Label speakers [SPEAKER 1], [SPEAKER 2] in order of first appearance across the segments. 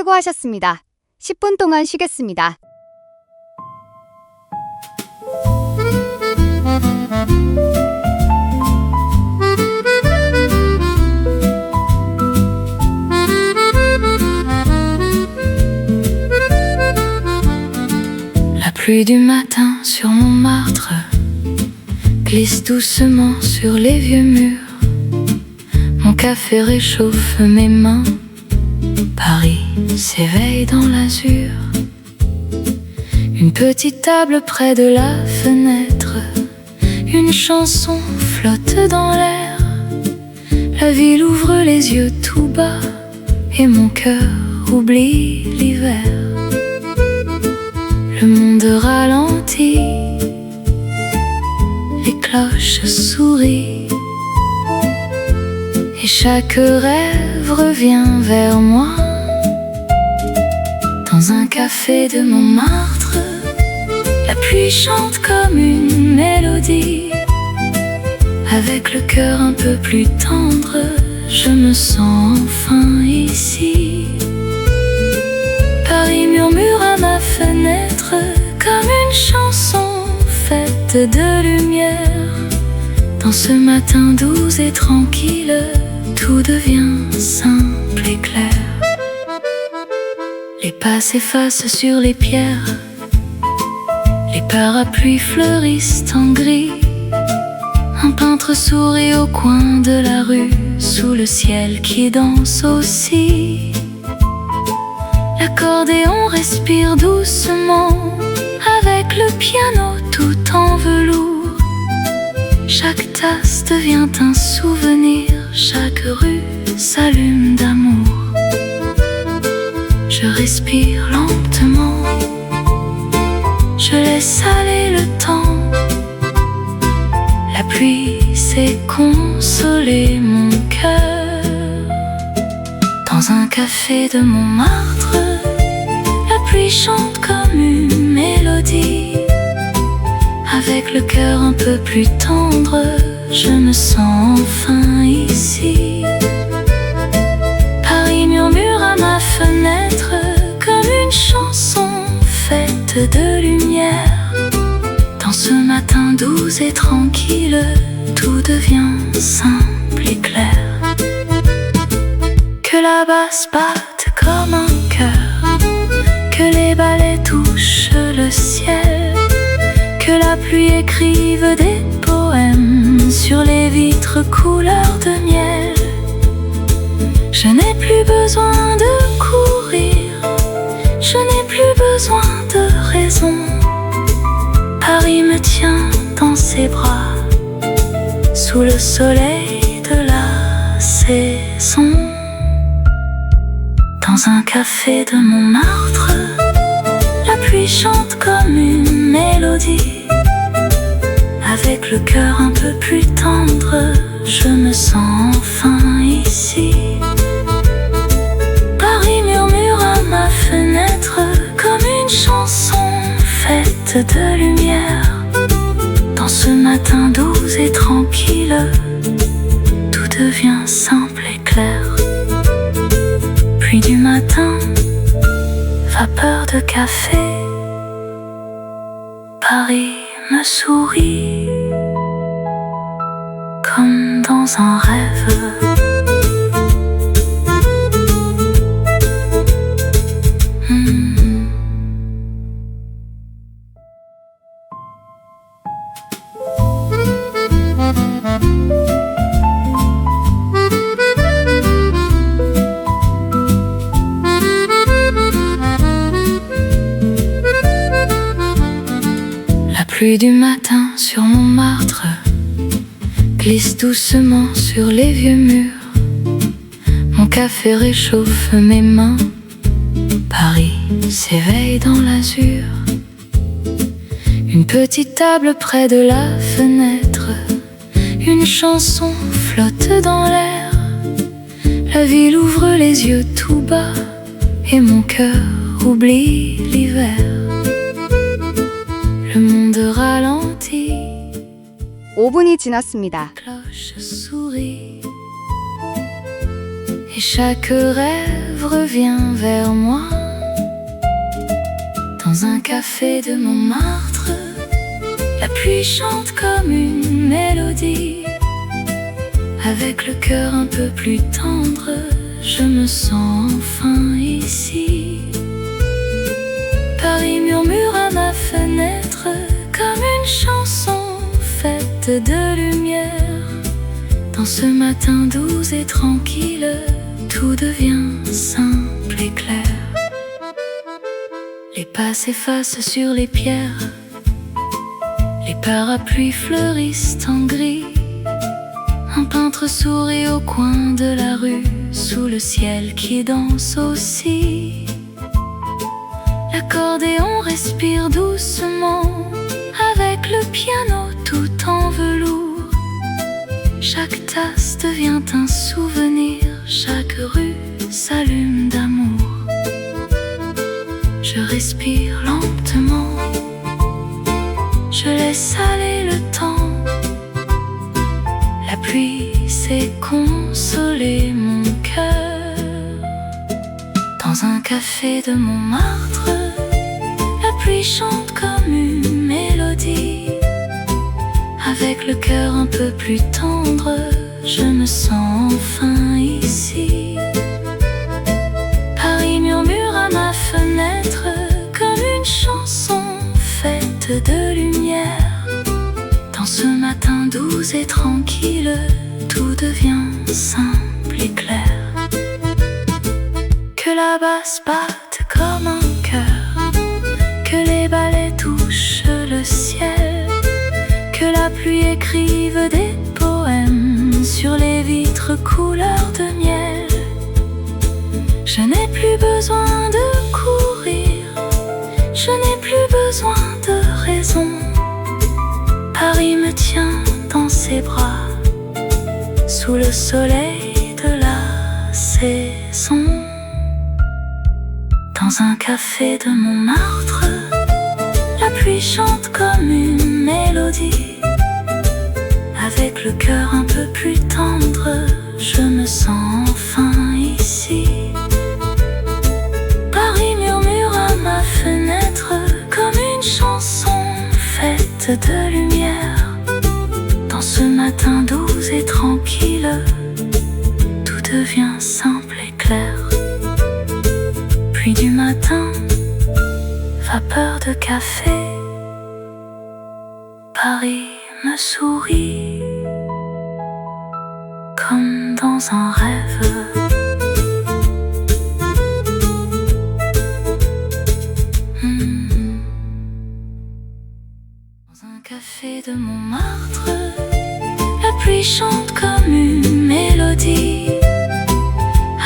[SPEAKER 1] 수고하셨습니다. 10분 동안 쉬겠습니다.
[SPEAKER 2] La pluie du matin sur Montmartre glisse doucement sur les vieux murs. Mon café réchauffe mes mains. Paris s'éveille dans l'azur. Une petite table près de la fenêtre. Une chanson flotte dans l'air. La ville ouvre les yeux tout bas et mon cœur oublie l'hiver. Le monde ralentit, les cloches sourient, et chaque rêve revient vers moi. Dans un café de Montmartre, la pluie chante comme une mélodie. Avec le cœur un peu plus tendre, je me sens enfin ici. Paris murmure à ma fenêtre comme une chanson faite de lumière. Dans ce matin doux et tranquille, tout devient simple et clair. Les pas s'effacent sur les pierres. Les parapluies fleurissent en gris. Un peintre sourit au coin de la rue, sous le ciel qui danse aussi. L'accordéon respire doucement, avec le piano tout en velours. Chaque tasse devient un souvenir, chaque rue s'allume d'amour. Je respire lentement, je laisse aller le temps. La pluie sait consoler mon cœur. Dans un café de Montmartre, la pluie chante comme une mélodie. Avec le cœur un peu plus tendre, je me sens enfin ici. Paris murmure à ma fenêtre comme une chanson faite de lumière. Dans ce matin doux et tranquille, tout devient simple et clair. Que la basse batte comme un cœur, que les balais touchent le ciel, que la pluie écrive des poèmes sur les vitres couleur de miel. Je n'ai plus besoin de courir, je n'ai plus besoin de raison. Paris me tient dans ses bras, sous le soleil de la saison. Dans un café de Montmartre, la pluie chante comme une mélodie. Avec le cœur un peu plus tendre, je me sens enfin ici. Paris murmure à ma fenêtre comme une chanson faite de lumière. Dans ce matin doux et tranquille, tout devient simple et clair. Pluie du matin, vapeur de café, Paris me sourit comme dans un rêve. La pluie du matin sur Montmartre glisse doucement sur les vieux murs. Mon café réchauffe mes mains. Paris s'éveille dans l'azur. Une petite table près de la fenêtre. Une chanson flotte dans l'air. La ville ouvre les yeux tout bas et mon cœur oublie l'hiver. Le monde ralentit.
[SPEAKER 1] 5분이 지났습니다.
[SPEAKER 2] Cloche sourit et chaque rêve rêve revient vers moi. Dans un café de Montmartre, la pluie chante comme une mélodie. Avec le cœur un peu plus tendre, je me sens enfin ici. Paris murmure à ma fenêtre comme une chanson faite de lumière. Dans ce matin doux et tranquille, tout devient simple et clair. Les pas s'effacent sur les pierres, les parapluies fleurissent en gris. Un peintre sourit au coin de la rue, sous le ciel qui danse aussi. L'accordéon respire doucement, avec le piano tout en velours. Chaque tasse devient un souvenir, chaque rue s'allume d'amour. Je respire lentement, je laisse aller le temps. La pluie sait consoler mon cœur. Dans un café de Montmartre, la pluie chante comme une mélodie. Avec le cœur un peu plus tendre, je me sens enfin ici. Paris murmure à ma fenêtre comme une chanson faite de lumière. Dans ce matin doux et tranquille, tout devient simple et clair. Que la basse batte comme un cœur, que les balais touchent le ciel, que la pluie écrive des poèmes sur les vitres couleur de miel. Je n'ai plus besoin de courir, je n'ai plus besoin de raison. Paris me tient dans ses bras, sous le soleil de la saison. Dans un café de Montmartre, la pluie chante comme une mélodie. Avec le cœur un peu plus tendre, je me sens enfin ici. Paris murmure à ma fenêtre comme une chanson faite de lumière. Dans ce matin doux et tranquille, tout devient simple et clair. Pluie du matin, vapeur de café, Paris me sourit comme dans un rêve. Dans un café de Montmartre, la pluie chante comme une mélodie.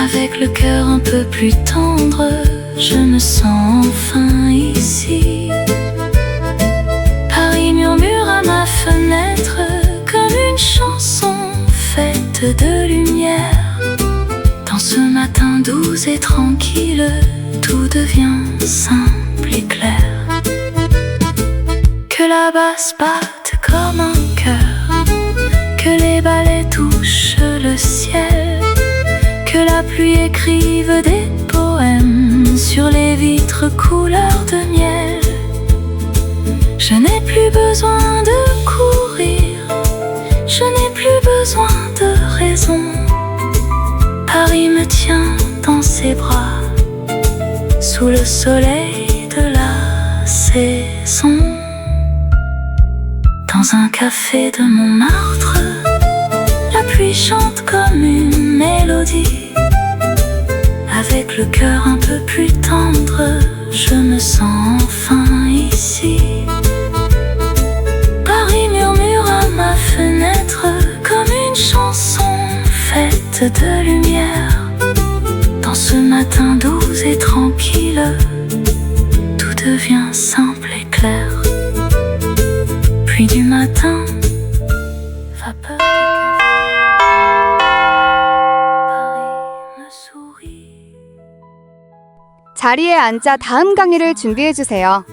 [SPEAKER 2] Avec le cœur un peu plus tendre, je me sens enfin ici. Paris murmure à ma fenêtre comme une chanson faite de lumière. Dans ce matin doux et tranquille, tout devient simple et clair. Que la basse batte comme un cœur, que les balais touchent le ciel, que la pluie écrive des poèmes sur les vitres couleur de miel. Je n'ai plus besoin de courir, je n'ai plus besoin de raison. Paris me tient dans ses bras, sous le soleil de la saison. Dans un café de Montmartre, la pluie chante comme une mélodie. Avec le cœur un peu plus tendre, je me sens enfin ici. Paris murmure à ma fenêtre comme une chanson faite de lumière. Dans ce matin doux et tranquille, tout devient simple et clair. Pluie du matin, vapeur de café, Paris me sourit.
[SPEAKER 1] 자리에 앉아 다음 강의를 준비해 주세요.